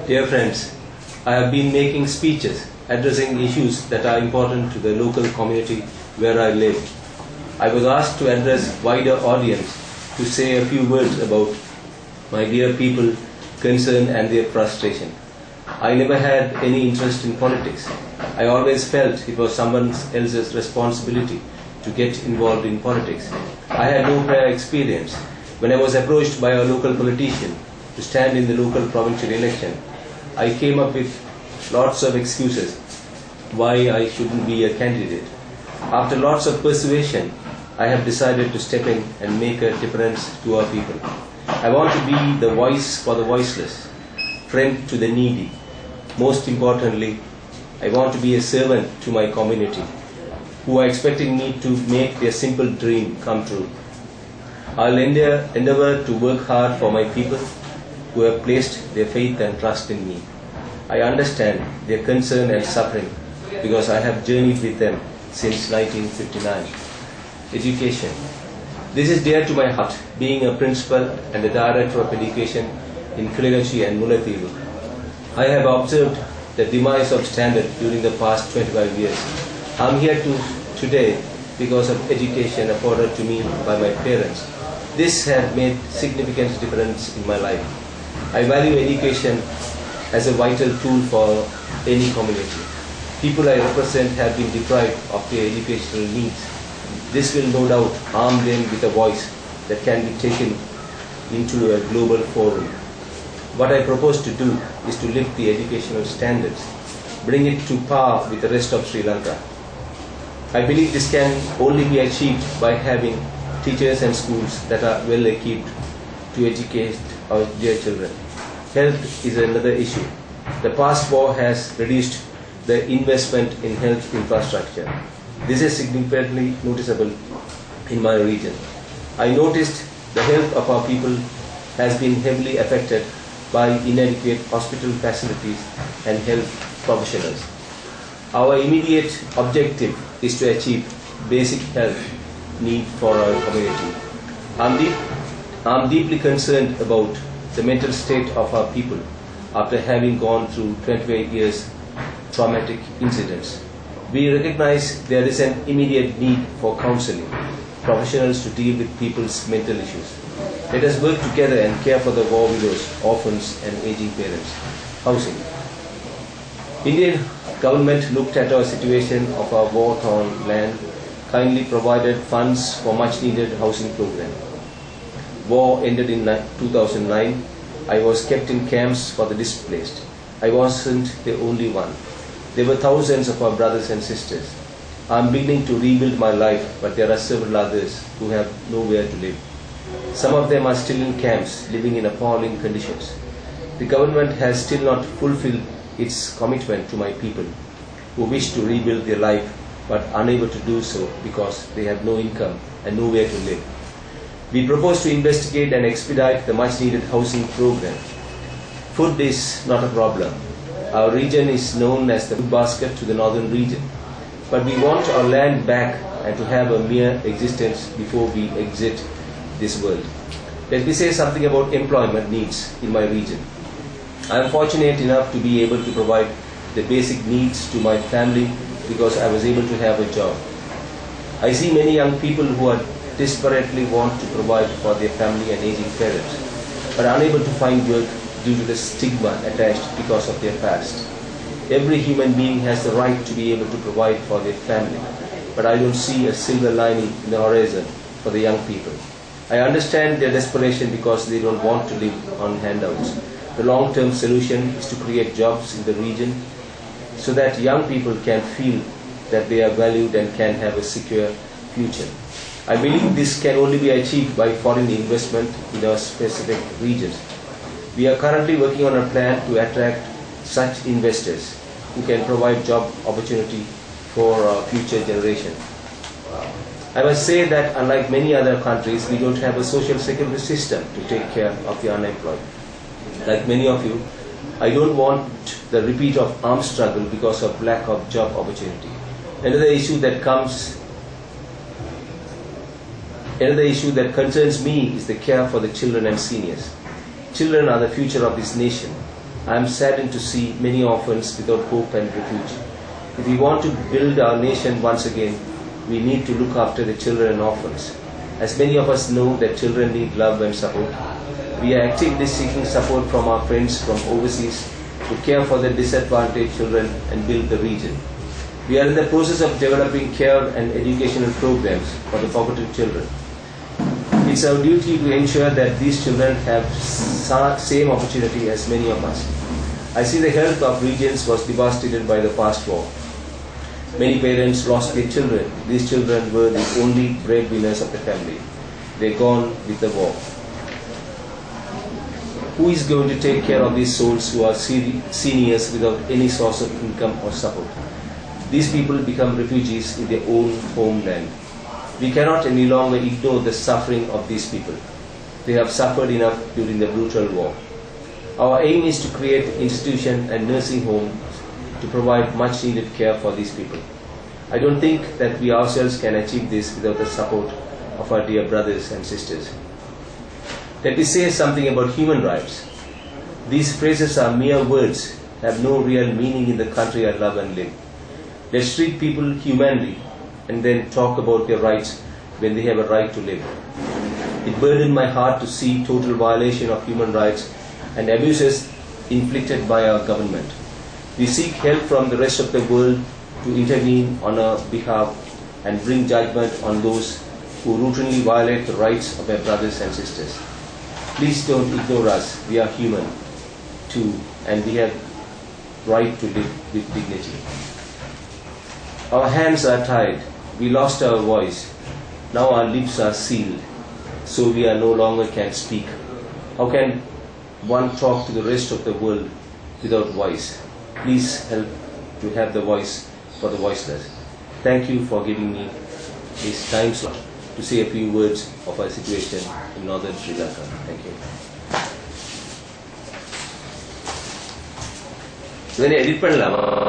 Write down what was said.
Dear friends, I have been making speeches addressing issues that are important to the local community where I live. I was asked to address wider audience to say a few words about my dear people, concern and their frustration. I never had any interest in politics. I always felt it was someone else's responsibility to get involved in politics. I had no prior experience. When I was approached by a local politician to stand in the local provincial election, I came up with lots of excuses why I shouldn't be a candidate. After lots of persuasion, I have decided to step in and make a difference to our people. I want to be the voice for the voiceless, friend to the needy. Most importantly, I want to be a servant to my community, who are expecting me to make their simple dream come true. I'll endeavor to work hard for my people who have placed their faith and trust in me. I understand their concern and suffering because I have journeyed with them since 1959. Education. This is dear to my heart, being a principal and the director of education in Kilagachi and Mullaitivu. I have observed the demise of standard during the past 25 years. I am here today because of education afforded to me by my parents. This has made significant difference in my life. I value education as a vital tool for any community. People I represent have been deprived of their educational needs. This will no doubt arm them with a voice that can be taken into a global forum. What I propose to do is to lift the educational standards, bring it to par with the rest of Sri Lanka. I believe this can only be achieved by having teachers and schools that are well equipped to educate our dear children. Health is another issue. The past war has reduced the investment in health infrastructure. This is significantly noticeable in my region. I noticed the health of our people has been heavily affected by inadequate hospital facilities and health professionals. Our immediate objective is to achieve basic health need for our community. I'm deeply concerned about the mental state of our people after having gone through 28 years traumatic incidents. We recognize there is an immediate need for counseling, professionals to deal with people's mental issues. Let us work together and care for the war widows, orphans and aging parents. Housing. Indian government looked at our situation of our war-torn land, kindly provided funds for much-needed housing program. War ended in 2009. I was kept in camps for the displaced. I wasn't the only one. There were thousands of our brothers and sisters. I am beginning to rebuild my life, but there are several others who have nowhere to live. Some of them are still in camps, living in appalling conditions. The government has still not fulfilled its commitment to my people, who wish to rebuild their life, but unable to do so because they have no income and nowhere to live. We propose to investigate and expedite the much-needed housing program. Food is not a problem. Our region is known as the food basket to the northern region, but we want our land back and to have a mere existence before we exit this world. Let me say something about employment needs in my region. I am fortunate enough to be able to provide the basic needs to my family because I was able to have a job. I see many young people who are desperately want to provide for their family and aging parents, but are unable to find work due to the stigma attached because of their past. Every human being has the right to be able to provide for their family, but I don't see a silver lining in the horizon for the young people. I understand their desperation because they don't want to live on handouts. The long-term solution is to create jobs in the region so that young people can feel that they are valued and can have a secure future. I believe this can only be achieved by foreign investment in our specific regions. We are currently working on a plan to attract such investors who can provide job opportunity for our future generation. I must say that unlike many other countries, we don't have a social security system to take care of the unemployed. Like many of you, I don't want the repeat of armed struggle because of lack of job opportunity. Another issue that concerns me is the care for the children and seniors. Children are the future of this nation. I am saddened to see many orphans without hope and refuge. If we want to build our nation once again, we need to look after the children and orphans. As many of us know that children need love and support, we are actively seeking support from our friends from overseas to care for the disadvantaged children and build the region. We are in the process of developing care and educational programs for the forgotten children. It's our duty to ensure that these children have same opportunity as many of us. I see the health of regions was devastated by the past war. Many parents lost their children. These children were the only breadwinners of the family. They're gone with the war. Who is going to take care of these souls who are seniors without any source of income or support? These people become refugees in their own homeland. We cannot any longer ignore the suffering of these people. They have suffered enough during the brutal war. Our aim is to create institutions and nursing homes to provide much needed care for these people. I don't think that we ourselves can achieve this without the support of our dear brothers and sisters. Let me say something about human rights. These phrases are mere words, have no real meaning in the country I love and live. Let's treat people humanly and then talk about their rights when they have a right to live. It burdened my heart to see total violation of human rights and abuses inflicted by our government. We seek help from the rest of the world to intervene on our behalf and bring judgment on those who routinely violate the rights of our brothers and sisters. Please don't ignore us. We are human too, and we have right to live with dignity. Our hands are tied. We lost our voice. Now our lips are sealed, so we are no longer can speak. How can one talk to the rest of the world without voice? Please help to have the voice for the voiceless. Thank you for giving me this time slot to say a few words of our situation in northern Sri Lanka. Thank you. Edit பண்ணலாமா?